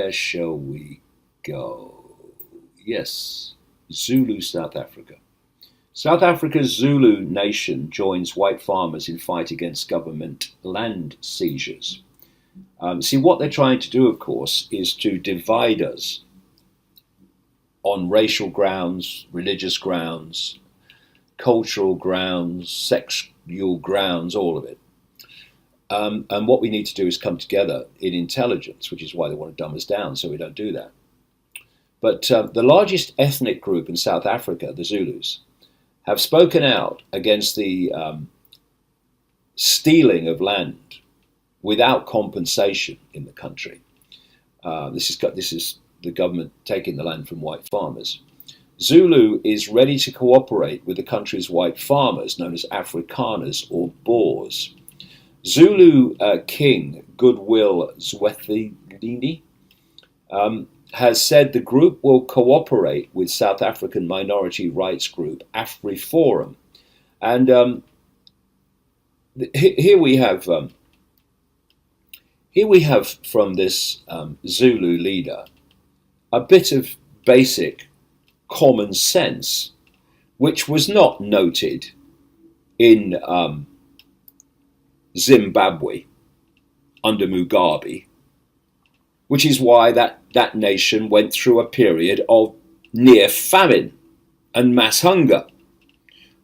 where shall we go? Yes, Zulu, South Africa. South Africa's Zulu nation joins white farmers in fight against government land seizures. See, what they're trying to do, of course, is to divide us on racial grounds, religious grounds, cultural grounds, sexual grounds, all of it. And what we need to do is come together in intelligence, which is why they want to dumb us down, so we don't do that. But the largest ethnic group in South Africa, the Zulus, have spoken out against the stealing of land without compensation in the country. This is the government taking the land from white farmers. Zulu is ready to cooperate with the country's white farmers, known as Afrikaners or Boers. Zulu King Goodwill Zwelithini has said the group will cooperate with South African minority rights group AfriForum. And here we have from this Zulu leader a bit of basic common sense, which was not noted in Zimbabwe under Mugabe, which is why that nation went through a period of near famine and mass hunger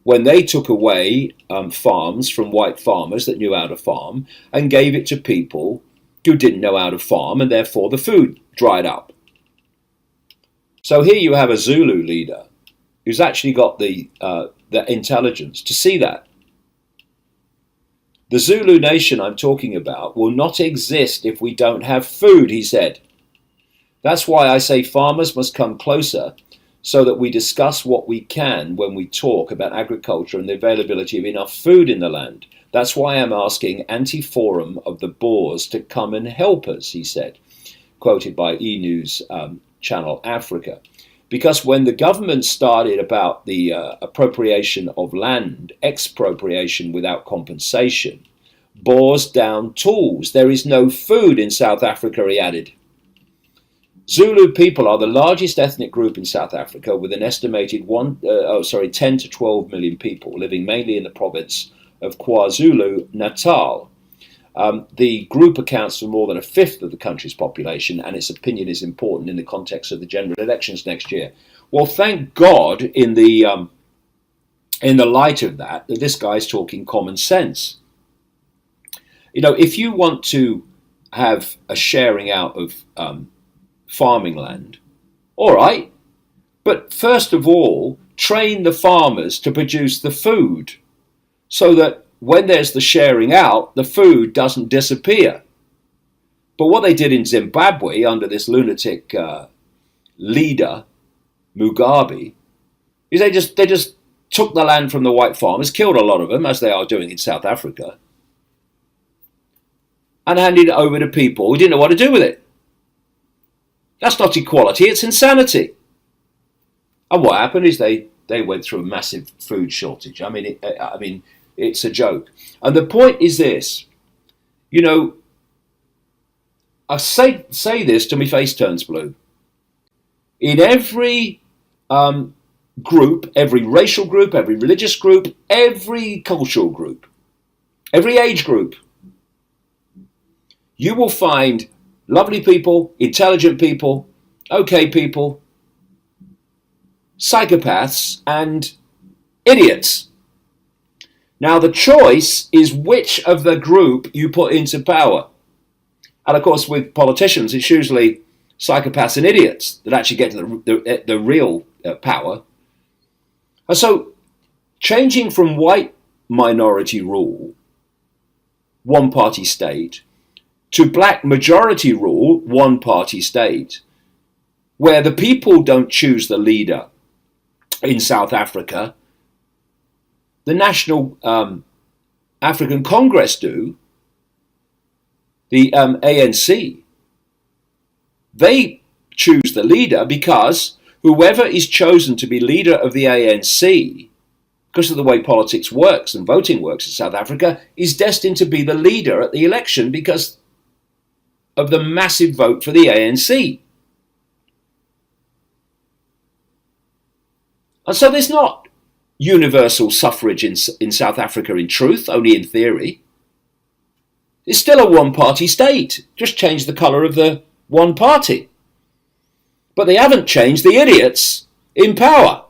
when they took away farms from white farmers that knew how to farm and gave it to people who didn't know how to farm, and therefore the food dried up. So here you have a Zulu leader who's actually got the intelligence to see that. The Zulu nation I'm talking about will not exist if we don't have food, he said. That's why I say farmers must come closer so that we discuss what we can when we talk about agriculture and the availability of enough food in the land. That's why I'm asking Anti-Forum of the Boers to come and help us, he said, quoted by E! News Channel Africa. Because when the government started about the appropriation of land, expropriation without compensation, Boers down tools. There is no food in South Africa, he added. Zulu people are the largest ethnic group in South Africa, with an estimated 10 to 12 million people living mainly in the province of KwaZulu-Natal. The group accounts for more than a fifth of the country's population, and its opinion is important in the context of the general elections next year. Well, thank God, in the light of that this guy's talking common sense. You know, if you want to have a sharing out of farming land, all right, but first of all, train the farmers to produce the food so that when there's the sharing out, the food doesn't disappear. But what they did in Zimbabwe under this lunatic leader, Mugabe, is they just took the land from the white farmers, killed a lot of them, as they are doing in South Africa, and handed it over to people who didn't know what to do with it. That's not equality, it's insanity. And what happened is they went through a massive food shortage. I mean, it's a joke. And the point is this, you know, I say this till my face turns blue. In every group, every racial group, every religious group, every cultural group, every age group, you will find lovely people, intelligent people, okay people, psychopaths, and idiots. Now, the choice is which of the group you put into power. And of course, with politicians, it's usually psychopaths and idiots that actually get to the real power. And so, changing from white minority rule, one-party state, to black majority rule, one-party state, where the people don't choose the leader in South Africa, the National African Congress do, the ANC. They choose the leader because whoever is chosen to be leader of the ANC, because of the way politics works and voting works in South Africa, is destined to be the leader at the election because of the massive vote for the ANC. And so there's not universal suffrage in South Africa in truth, only in theory. It's still a one-party state, just change the colour of the one party. But they haven't changed the idiots in power.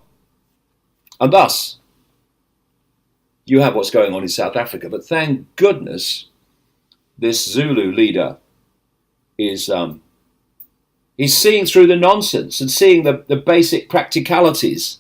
And thus, you have what's going on in South Africa. But thank goodness this Zulu leader is he's seeing through the nonsense and seeing the basic practicalities